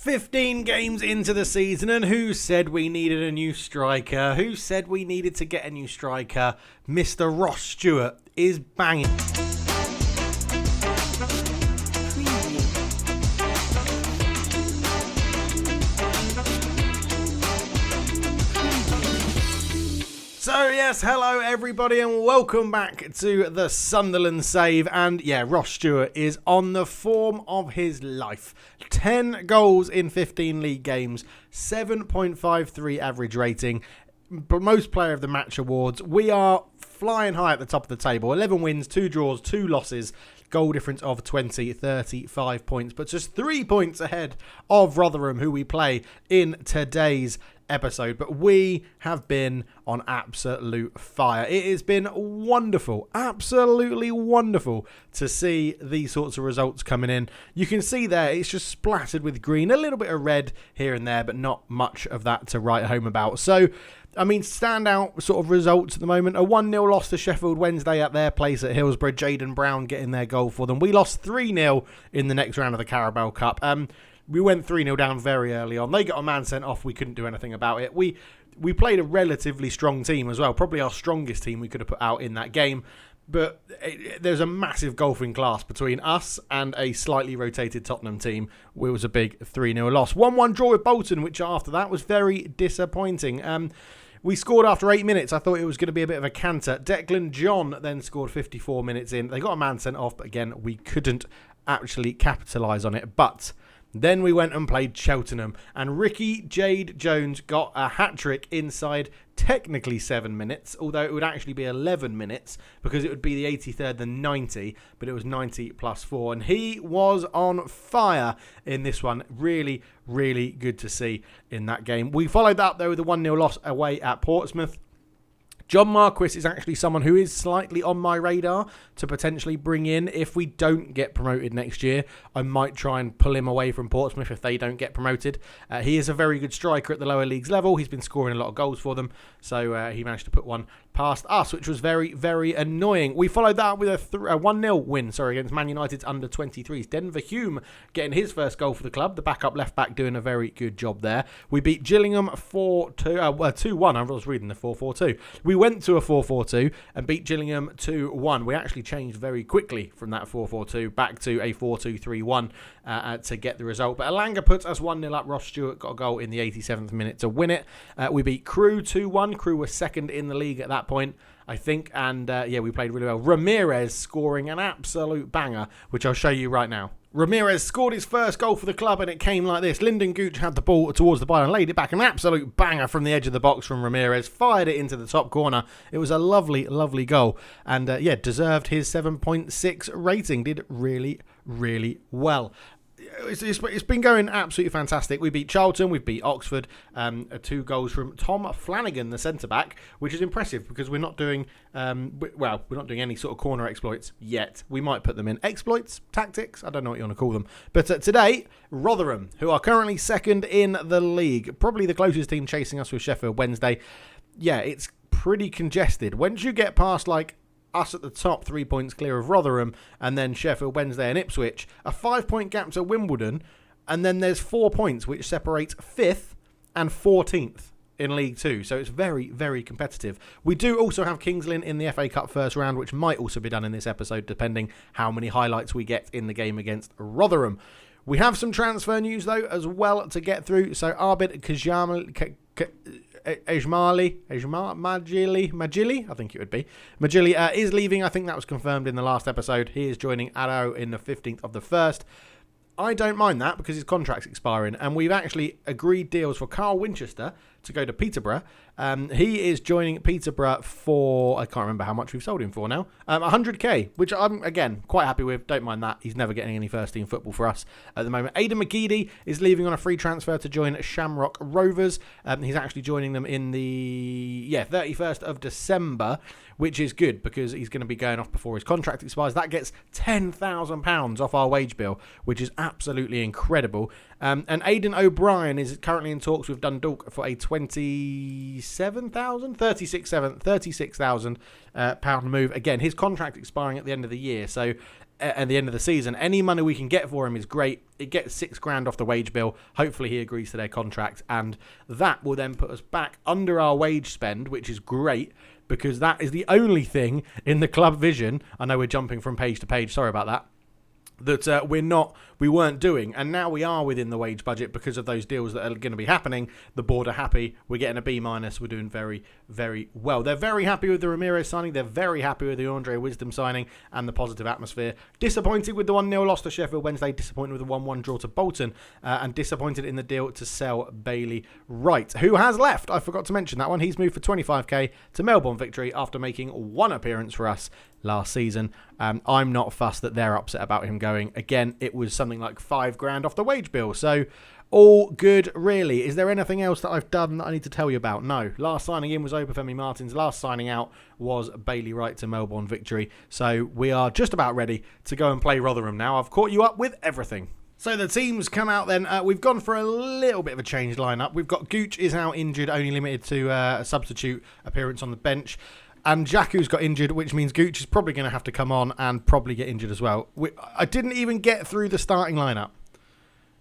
15 games into the season, and who said we needed a new striker? Who said we needed to get a new striker? Mr. Ross Stewart is banging. So yes, hello everybody and welcome back to the Sunderland save. And yeah, Ross Stewart is on the form of his life. 10 goals in 15 league games, 7.53 average rating, most player of the match awards. We are flying high at the top of the table. 11 wins, 2 draws, 2 losses. Goal difference of 35 points, but just 3 points ahead of Rotherham, who we play in today's episode. But we have been on absolute fire. It has been wonderful, absolutely wonderful to see these sorts of results coming in. You can see there it's just splattered with green, a little bit of red here and there, but not much of that to write home about. So I mean, standout sort of results at the moment. A 1-0 loss to Sheffield Wednesday at their place at Hillsborough. Jaden Brown getting their goal for them. We lost 3-0 in the next round of the Carabao Cup. We went 3-0 down very early on. They got a man sent off. We couldn't do anything about it. We played a relatively strong team as well. Probably our strongest team we could have put out in that game. But there's a massive golfing class between us and a slightly rotated Tottenham team. It was a big 3-0 loss. 1-1 draw with Bolton, which after that was very disappointing. We scored after 8 minutes. I thought it was going to be a bit of a canter. Declan John then scored 54 minutes in. They got a man sent off, but again, we couldn't actually capitalise on it. But then we went and played Cheltenham, and Ricky Jade Jones got a hat-trick inside technically 7 minutes, although it would actually be 11 minutes because it would be the 83rd and 90, but it was 90 plus 4, and he was on fire in this one. Really, really good to see in that game. We followed that, though, with a 1-0 loss away at Portsmouth. John Marquis is actually someone who is slightly on my radar to potentially bring in if we don't get promoted next year. I might try and pull him away from Portsmouth if they don't get promoted. He is a very good striker at the lower leagues level. He's been scoring a lot of goals for them, so he managed to put one past us, which was very, very annoying. We followed that with a 1-0 win against Man United's under-23s. Denver Hume getting his first goal for the club. The backup left-back doing a very good job there. We beat Gillingham 2-1. I was reading the 4-4-2. We went to a 4-4-2 and beat Gillingham 2-1. We actually changed very quickly from that 4-4-2 back to a 4-2-3-1 to get the result. But Alanga puts us 1-0 up. Ross Stewart got a goal in the 87th minute to win it. We beat Crewe 2-1. Crewe were second in the league at that point, I think, and we played really well. Ramirez scoring an absolute banger, which I'll show you right now. Ramirez scored his first goal for the club, and it came like this. Lyndon Gooch had the ball towards the byline, laid it back, an absolute banger from the edge of the box from Ramirez, fired it into the top corner. It was a lovely, lovely goal, and deserved his 7.6 rating. Did really, really well. It's been going absolutely fantastic. We beat Charlton, we beat Oxford, 2 goals from Tom Flanagan, the centre-back, which is impressive because we're not doing any sort of corner exploits yet. We might put them in exploits, tactics, I don't know what you want to call them. But today, Rotherham, who are currently second in the league, probably the closest team chasing us with Sheffield Wednesday. Yeah, it's pretty congested. Once you get past us at the top, 3 points clear of Rotherham, and then Sheffield Wednesday and Ipswich, a 5-point gap to Wimbledon, and then there's 4 points which separate 5th and 14th in League 2, so it's very, very competitive. We do also have Kings Lynn in the FA Cup first round, which might also be done in this episode depending how many highlights we get in the game against Rotherham. We have some transfer news though as well to get through, so Arbid Majili, I think it would be. Majili is leaving. I think that was confirmed in the last episode. He is joining Arrow in the 15th of the 1st. I don't mind that because his contract's expiring, and we've actually agreed deals for Carl Winchester to go to Peterborough. He is joining Peterborough for, I can't remember how much we've sold him for now, 100k, which I'm, again, quite happy with. Don't mind that. He's never getting any first-team football for us at the moment. Aidan McGeady is leaving on a free transfer to join Shamrock Rovers. He's actually joining them in the 31st of December, which is good because he's going to be going off before his contract expires. That gets £10,000 off our wage bill, which is absolutely incredible. And Aidan O'Brien is currently in talks with Dundalk for a £36,000 pound move. Again, his contract expiring at the end of the year, so at the end of the season, any money we can get for him is great. It gets £6,000 off the wage bill. Hopefully he agrees to their contract, and that will then put us back under our wage spend, which is great, because that is the only thing in the club vision. I know we're jumping from page to page, sorry about that. That we weren't doing, and now we are within the wage budget because of those deals that are going to be happening. The board are happy. We're getting a B-. We're doing very, very well. They're very happy with the Ramirez signing. They're very happy with the Andre Wisdom signing and the positive atmosphere. Disappointed with the 1-0 loss to Sheffield Wednesday. Disappointed with the 1-1 draw to Bolton, and disappointed in the deal to sell Bailey Wright, who has left. I forgot to mention that one. He's moved for 25k to Melbourne Victory after making one appearance for us last season. I'm not fussed that they're upset about him going. Again, it was something like £5,000 off the wage bill, so all good, really. Is there anything else that I've done that I need to tell you about? No. Last signing in was Obafemi Martins. Last signing out was Bailey Wright to Melbourne Victory. So we are just about ready to go and play Rotherham now. I've caught you up with everything. So the teams come out then. We've gone for a little bit of a changed lineup. We've got Gooch is now injured, only limited to a substitute appearance on the bench. And Jaku's got injured, which means Gooch is probably going to have to come on and probably get injured as well. I didn't even get through the starting lineup.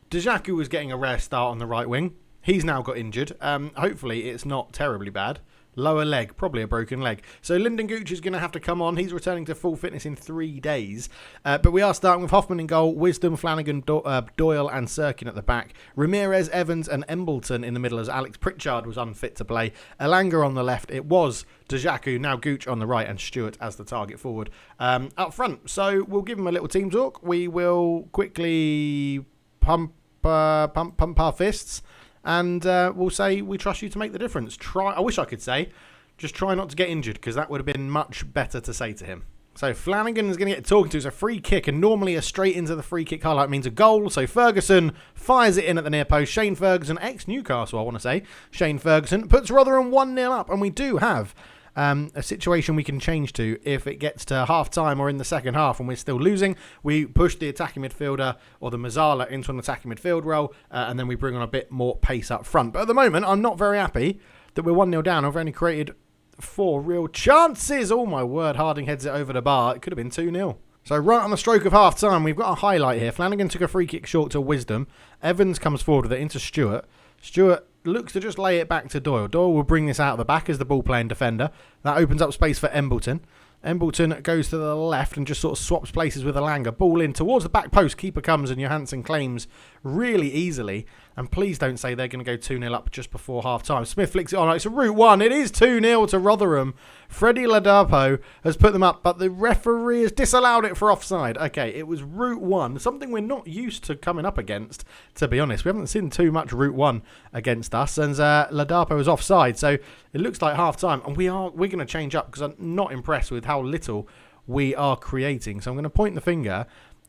Djaku was getting a rare start on the right wing. He's now got injured. Hopefully it's not terribly bad. Lower leg, probably a broken leg. So Lyndon Gooch is going to have to come on. He's returning to full fitness in 3 days. But we are starting with Hoffman in goal, Wisdom, Flanagan, Doyle and Sirkin at the back. Ramirez, Evans and Embleton in the middle as Alex Pritchard was unfit to play. Elanga on the left. It was Djaku, now Gooch on the right, and Stewart as the target forward up front. So we'll give him a little team talk. We will quickly pump our fists. And we'll say, we trust you to make the difference. I wish I could say, just try not to get injured, because that would have been much better to say to him. So Flanagan is going to get talking to. It's a free kick, and normally a straight into the free kick highlight means a goal. So Ferguson fires it in at the near post. Shane Ferguson, ex-Newcastle, I want to say. Shane Ferguson puts Rotherham 1-0 up, and we do have a situation we can change to if it gets to half-time or in the second half and we're still losing. We push the attacking midfielder or the Mazzala into an attacking midfield role, and then we bring on a bit more pace up front. But at the moment, I'm not very happy that we're 1-0 down. I've only created 4 real chances. Oh, my word. Harding heads it over the bar. It could have been 2-0. So right on the stroke of half-time, we've got a highlight here. Flanagan took a free kick short to Wisdom. Evans comes forward with it into Stewart. Stewart looks to just lay it back to Doyle. Doyle will bring this out of the back as the ball-playing defender. That opens up space for Embleton. Embleton goes to the left and just sort of swaps places with Elanga. Ball in towards the back post. Keeper comes and Johansson claims really easily. And please don't say they're going to go 2-0 up just before half-time. Smith flicks it on. It's a route 1. It is 2-0 to Rotherham. Freddie Ladapo has put them up, but the referee has disallowed it for offside. Okay, it was route 1. Something we're not used to coming up against, to be honest. We haven't seen too much route 1 against us. And Ladapo is offside. So it looks like half-time. And we're going to change up because I'm not impressed with how little we are creating. So I'm going to point the finger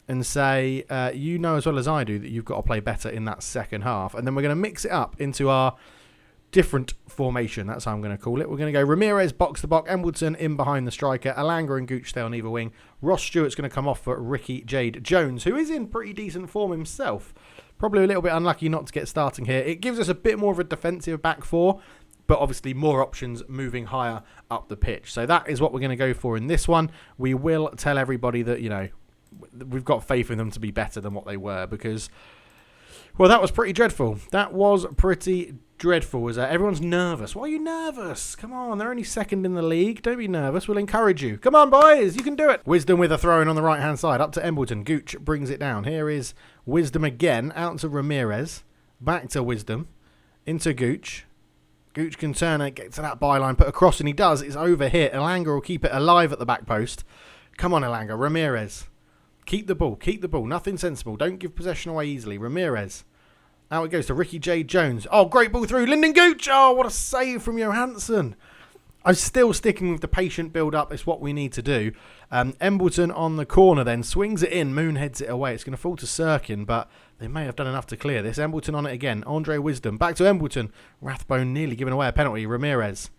and say, you know as well as I do that you've got to play better in that second half. And then we're going to mix it up into our different formation. That's how I'm going to call it. We're going to go Ramirez, box to box, Embleton in behind the striker, Elanga and Gooch stay on either wing. Ross Stewart's going to come off for Ricky Jade Jones, who is in pretty decent form himself. Probably a little bit unlucky not to get starting here. It gives us a bit more of a defensive back four, but obviously more options moving higher up the pitch. So that is what we're going to go for in this one. We will tell everybody that, you know, we've got faith in them to be better than what they were because, well, that was pretty dreadful. That was pretty dreadful. Everyone's nervous. Why are you nervous? Come on, they're only second in the league. Don't be nervous. We'll encourage you. Come on, boys. You can do it. Wisdom with a throw-in on the right-hand side. Up to Embleton. Gooch brings it down. Here is Wisdom again. Out to Ramirez. Back to Wisdom. Into Gooch. Gooch can turn it, get to that byline, put a cross, and he does. It's over here. Elanga will keep it alive at the back post. Come on, Elanga. Ramirez. Keep the ball. Keep the ball. Nothing sensible. Don't give possession away easily. Ramirez. Out it goes to Ricky J. Jones. Oh, great ball through. Lyndon Gooch. Oh, what a save from Johansson. I'm still sticking with the patient build-up. It's what we need to do. Embleton on the corner then. Swings it in. Moon heads it away. It's going to fall to Sirkin, but they may have done enough to clear this. Embleton on it again. Andre Wisdom. Back to Embleton. Rathbone nearly giving away a penalty. Ramirez.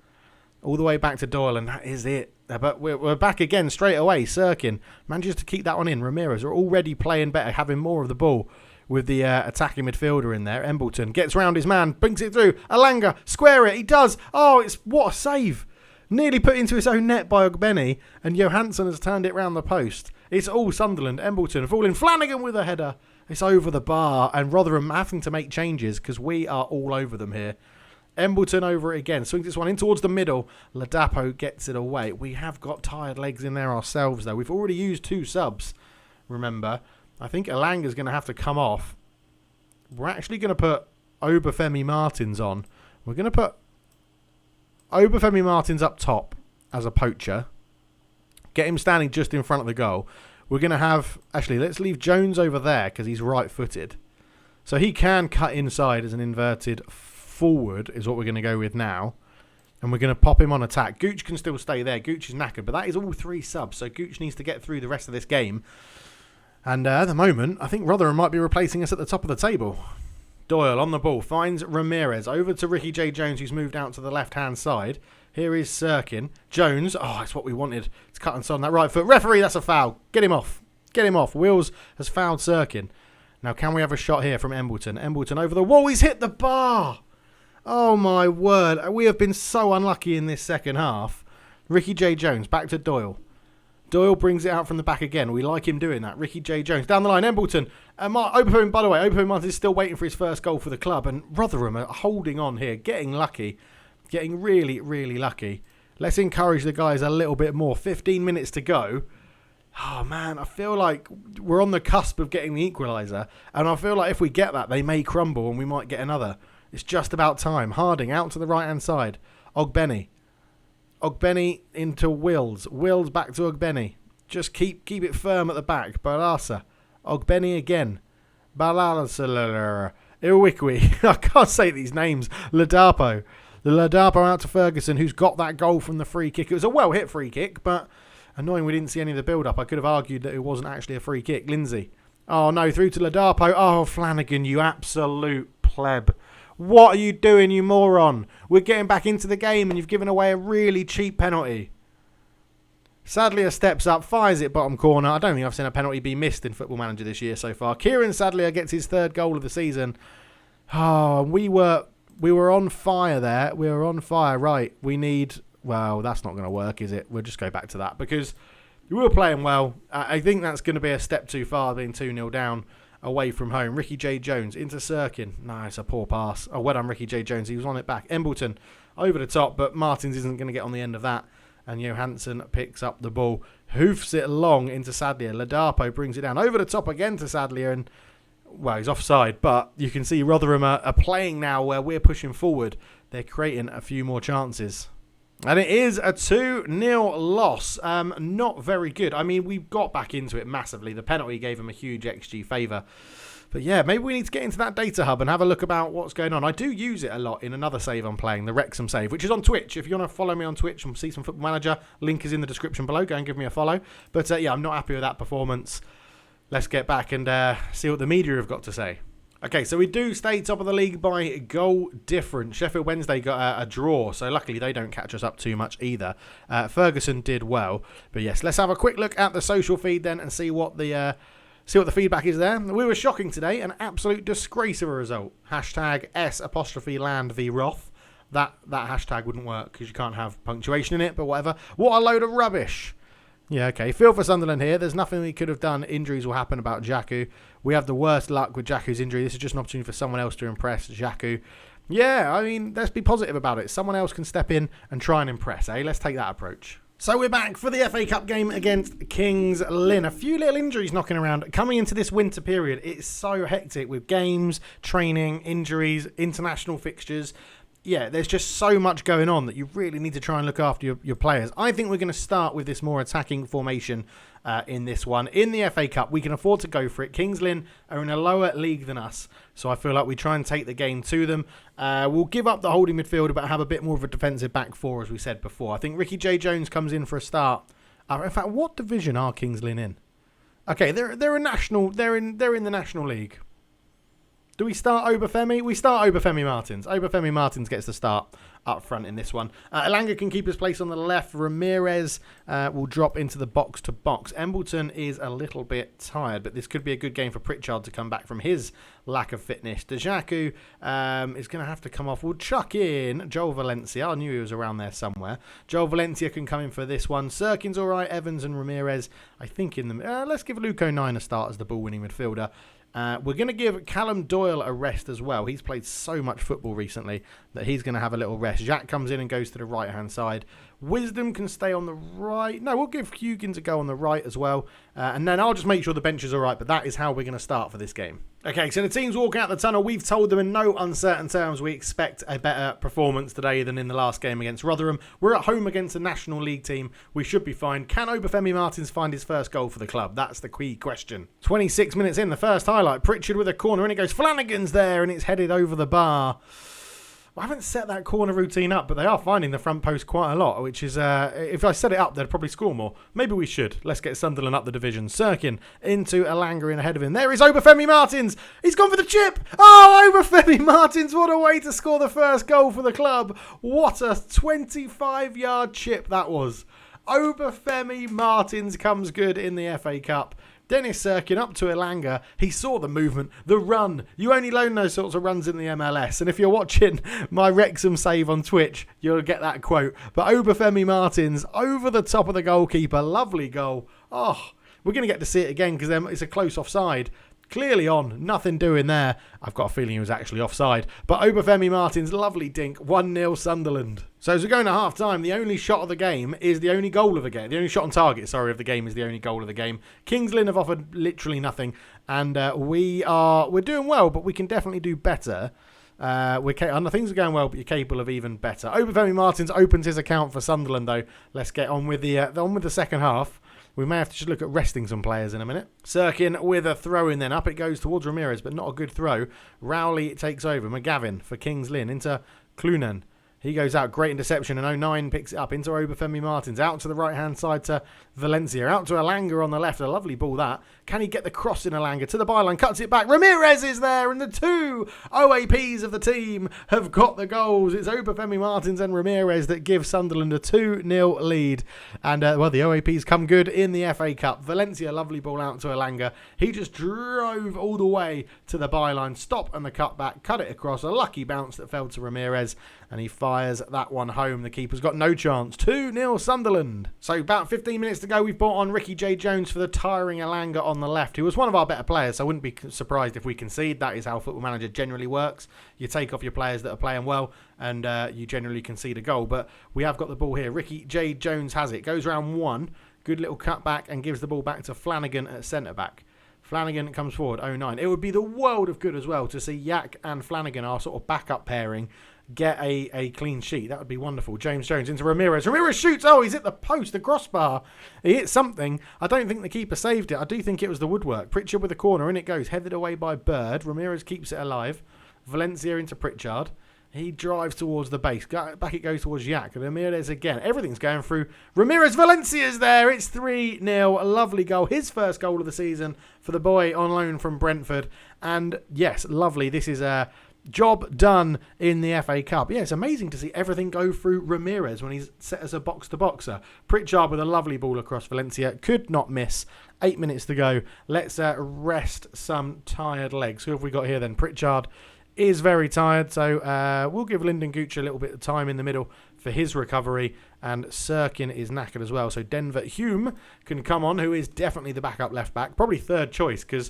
All the way back to Doyle, and that is it. But we're back again straight away. Sirkin manages to keep that one in. Ramirez are already playing better, having more of the ball. with the attacking midfielder in there. Embleton gets round his man, brings it through. Alanga, square it. He does. Oh, what a save. Nearly put into his own net by Ogbeni, and Johansson has turned it round the post. It's all Sunderland. Embleton falling. Flanagan with a header. It's over the bar, and Rotherham having to make changes because we are all over them here. Embleton over it again. Swings this one in towards the middle. Ladapo gets it away. We have got tired legs in there ourselves, though. We've already used 2 subs, remember. I think Alanga's going to have to come off. We're actually going to put Obafemi Martins on. We're going to put Obafemi Martins up top as a poacher. Get him standing just in front of the goal. We're going to have... Actually, let's leave Jones over there because he's right-footed. So he can cut inside as an inverted forward is what we're going to go with now. And we're going to pop him on attack. Gooch can still stay there. Gooch is knackered. But that is all 3 subs. So Gooch needs to get through the rest of this game. And at the moment, I think Rotherham might be replacing us at the top of the table. Doyle on the ball. Finds Ramirez. Over to Ricky J. Jones, who's moved out to the left-hand side. Here is Sirkin. Jones. Oh, that's what we wanted. It's cut and on that right foot. Referee, that's a foul. Get him off. Get him off. Wills has fouled Sirkin. Now, can we have a shot here from Embleton? Embleton over the wall. He's hit the bar. Oh, my word. We have been so unlucky in this second half. Ricky J. Jones. Back to Doyle. Doyle brings it out from the back again. We like him doing that. Ricky J. Jones. Down the line. Embleton. Obafemi, by the way, Obafemi Martins is still waiting for his first goal for the club. And Rotherham are holding on here. Getting lucky. Getting really, really lucky. Let's encourage the guys a little bit more. 15 minutes to go. Oh, man, I feel like we're on the cusp of getting the equaliser. And I feel like if we get that, they may crumble and we might get another. It's just about time. Harding out to the right-hand side. Ogbeni. Ogbeni into Wills. Wills back to Ogbeni. Just keep it firm at the back. Barasa. Ogbeni again. Balala. Iwikwi. I can't say these names. Ladapo. The Ladapo out to Ferguson, who's got that goal from the free kick. It was a well-hit free kick, but annoying we didn't see any of the build-up. I could have argued that it wasn't actually a free kick. Lindsay. Oh, no, through to Ladapo. Oh, Flanagan, you absolute pleb. What are you doing, you moron? We're getting back into the game, and you've given away a really cheap penalty. Sadlier steps up, fires it bottom corner. I don't think I've seen a penalty be missed in Football Manager this year so far. Kieran Sadlier gets his 3rd goal of the season. Oh, we were on fire there. We were on fire. Right, we need... Well, that's not going to work, is it? We'll just go back to that because we were playing well. I think that's going to be a step too far, being 2-0 down away from home. Ricky J. Jones into Sirkin. No, it's a poor pass. Oh, well done, Ricky J. Jones. He was on it back. Embleton over the top, but Martins isn't going to get on the end of that. And Johansson picks up the ball. Hoofs it long into Sadlier. Ladapo brings it down. Over the top again to Sadlier and... Well, he's offside, but you can see Rotherham are playing now where we're pushing forward. They're creating a few more chances. And it is a 2-0 loss. Not very good. I mean, we got back into it massively. The penalty gave him a huge XG favour. But yeah, maybe we need to get into that data hub and have a look about what's going on. I do use it a lot in another save I'm playing, the Wrexham save, which is on Twitch. If you want to follow me on Twitch and see some Football Manager, link is in the description below. Go and give me a follow. But yeah, I'm not happy with that performance. Let's get back and see what the media have got to say. Okay, so we do stay top of the league by goal difference. Sheffield Wednesday got a draw, so luckily they don't catch us up too much either. Ferguson did well. But yes, let's have a quick look at the social feed then and see what the feedback is there. We were shocking today, an absolute disgrace of a result. Hashtag S''land v Roth. That hashtag wouldn't work because you can't have punctuation in it, but whatever. What a load of rubbish. Yeah, okay. Feel for Sunderland here. There's nothing we could have done. Injuries will happen about Jaku. We have the worst luck with Jaku's injury. This is just an opportunity for someone else to impress Jaku. Yeah, I mean, let's be positive about it. Someone else can step in and try and impress, eh? Let's take that approach. So we're back for the FA Cup game against Kings Lynn. A few little injuries knocking around. Coming into this winter period, it's so hectic with games, training, injuries, international fixtures. Yeah, there's just so much going on that you really need to try and look after your players. I think we're going to start with this more attacking formation in this one. In the FA Cup, we can afford to go for it. Kings Lynn are in a lower league than us, so I feel like we try and take the game to them. We'll give up the holding midfielder, but have a bit more of a defensive back four, as we said before. I think Ricky J. Jones comes in for a start. In fact, what division are Kings Lynn in? Okay, they're a national. They're in the National League. Do we start Obafemi? We start Obafemi Martins. Obafemi Martins gets the start up front in this one. Elanga can keep his place on the left. Ramirez will drop into the box to box. Embleton is a little bit tired, but this could be a good game for Pritchard to come back from his lack of fitness. Dejaku is going to have to come off. We'll chuck in Joel Valencia. I knew he was around there somewhere. Joel Valencia can come in for this one. Sirkin's all right. Evans and Ramirez, I think, in the... let's give Luke O'Nien a start as the ball-winning midfielder. We're going to give Callum Doyle a rest as well. He's played so much football recently that he's going to have a little rest. Jack comes in and goes to the right-hand side. Wisdom can stay on the right. No, we'll give Huggins a go on the right as well. And then I'll just make sure the bench is all right. But that is how we're going to start for this game. Okay, so the team's walking out the tunnel. We've told them in no uncertain terms we expect a better performance today than in the last game against Rotherham. We're at home against a National League team. We should be fine. Can Obafemi Martins find his first goal for the club? That's the key question. 26 minutes in, the first highlight. Pritchard with a corner, and it goes. Flanagan's there, and it's headed over the bar. I haven't set that corner routine up, but they are finding the front post quite a lot, which is, if I set it up, they'd probably score more. Maybe we should. Let's get Sunderland up the division. Sirkin into Elanga in ahead of him. There is Obafemi Martins. He's gone for the chip. Oh, Obafemi Martins. What a way to score the first goal for the club. What a 25-yard chip that was. Obafemi Martins comes good in the FA Cup. Dennis Sirkin up to Elanga. He saw the movement, the run. You only learn those sorts of runs in the MLS. And if you're watching my Wrexham save on Twitch, you'll get that quote. But Obafemi Martins over the top of the goalkeeper. Lovely goal. Oh, we're going to get to see it again because it's a close offside. Clearly on, nothing doing there. I've got a feeling he was actually offside. But Obafemi Martins, lovely dink, 1-0 Sunderland. So as we're going to half-time, the only shot of the game is the only goal of the game. The only shot on target, of the game is the only goal of the game. Kings Lynn have offered literally nothing. And we're doing well, but we can definitely do better. Things are going well, but you're capable of even better. Obafemi Martins opens his account for Sunderland, though. Let's get on with the second half. We may have to just look at resting some players in a minute. Sirkin with a throw in then. Up it goes towards Ramirez, but not a good throw. Rowley takes over. McGavin for Kings Lynn into Clunan. He goes out, great interception, and 09 picks it up into Obafemi Martins. Out to the right-hand side to Valencia. Out to Elanga on the left. A lovely ball, that. Can he get the cross in Elanga to the byline? Cuts it back. Ramirez is there, and the two OAPs of the team have got the goals. It's Obafemi Martins and Ramirez that give Sunderland a 2-0 lead. And, the OAPs come good in the FA Cup. Valencia, lovely ball out to Elanga. He just drove all the way to the byline. Stop and the cutback. Cut it across. A lucky bounce that fell to Ramirez. And he fires that one home. The keeper's got no chance. 2-0 Sunderland. So about 15 minutes to go, we've brought on Ricky J. Jones for the tiring Elanga on the left, who was one of our better players, so I wouldn't be surprised if we concede. That is how Football Manager generally works. You take off your players that are playing well, and you generally concede a goal. But we have got the ball here. Ricky J. Jones has it. Goes round one. Good little cut back and gives the ball back to Flanagan at centre-back. Flanagan comes forward, 09. It would be the world of good as well to see Yak and Flanagan, our sort of backup pairing, get a clean sheet. That would be wonderful. James Jones into Ramirez. Ramirez shoots. Oh, he's hit the post, the crossbar. He hit something. I don't think the keeper saved it. I do think it was the woodwork. Pritchard with a corner. In it goes. Headed away by Bird. Ramirez keeps it alive. Valencia into Pritchard. He drives towards the base. Back it goes towards Yak. Ramirez again. Everything's going through. Ramirez. Valencia's there. It's 3-0. A lovely goal. His first goal of the season for the boy on loan from Brentford. And yes, lovely. This is a job done in the FA Cup. Yeah, it's amazing to see everything go through Ramirez when he's set as a box-to-boxer. Pritchard with a lovely ball across Valencia. Could not miss. 8 minutes to go. Let's rest some tired legs. Who have we got here then? Pritchard is very tired, so we'll give Lyndon Gooch a little bit of time in the middle for his recovery, and Sirkin is knackered as well. So Denver Hume can come on, who is definitely the backup left-back. Probably third choice, because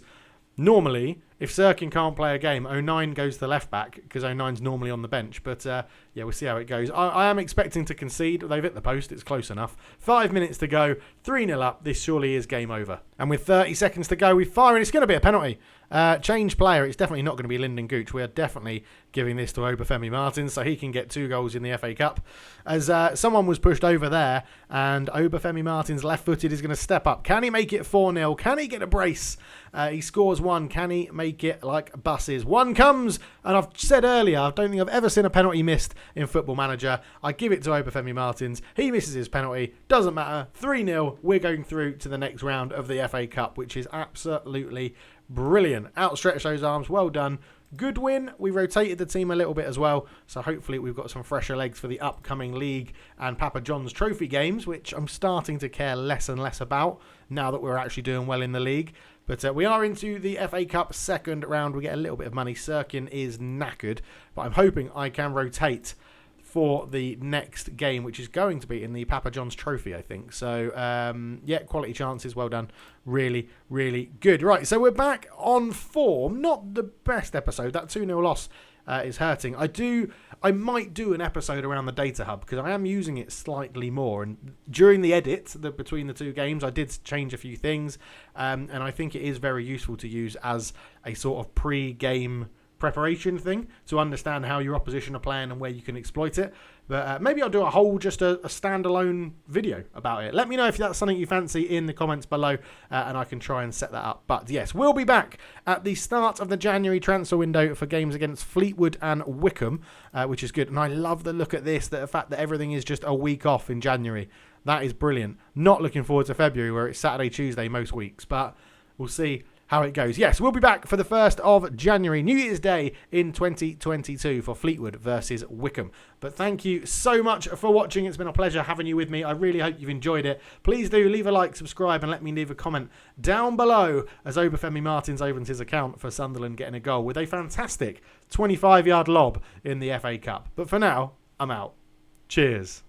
normally, if Sirkin can't play a game, 09 goes to the left back because 09's normally on the bench. But yeah, we'll see how it goes. I am expecting to concede. They've hit the post. It's close enough. 5 minutes to go. 3-0 up. This surely is game over. And with 30 seconds to go, we fire, and it's going to be a penalty. Change player. It's definitely not going to be Lyndon Gooch. We are definitely giving this to Obafemi Martins so he can get 2 goals in the FA Cup. As someone was pushed over there, and Obafemi Martins, left-footed, is going to step up. Can he make it 4-0? Can he get a brace? He scores 1. Can he make it like buses? 1 comes, and I've said earlier, I don't think I've ever seen a penalty missed in Football Manager. I give it to Obafemi Martins. He misses his penalty. Doesn't matter. 3-0. We're going through to the next round of the FA Cup, which is absolutely brilliant. Outstretch those arms. Well done. Good win. We rotated the team a little bit as well, so hopefully we've got some fresher legs for the upcoming league and Papa John's Trophy games, which I'm starting to care less and less about now that we're actually doing well in the league. But we are into the FA Cup second round. We get a little bit of money. Sirkin is knackered, but I'm hoping I can rotate for the next game, which is going to be in the Papa John's Trophy, I think. So, yeah, quality chances. Well done. Really, really good. Right, so we're back on form. Not the best episode. That 2-0 loss is hurting. I might do an episode around the data hub because I am using it slightly more. And during the edit between the two games, I did change a few things. And I think it is very useful to use as a sort of pre-game preparation thing to understand how your opposition are playing and where you can exploit it. But maybe I'll do a whole just a standalone video about it. Let me know if that's something you fancy in the comments below, and I can try and set that up. But yes, we'll be back at the start of the January transfer window for games against Fleetwood and Wickham, which is good. And I love the look at this, the fact that everything is just a week off in January. That is brilliant. Not looking forward to February where it's Saturday, Tuesday most weeks, but we'll see how it goes. Yes, we'll be back for the 1st of January, New Year's Day in 2022 for Fleetwood versus Wickham. But thank you so much for watching. It's been a pleasure having you with me. I really hope you've enjoyed it. Please do leave a like, subscribe, and let me leave a comment down below as Obafemi Martins opens his account for Sunderland getting a goal with a fantastic 25-yard lob in the FA Cup. But for now, I'm out. Cheers.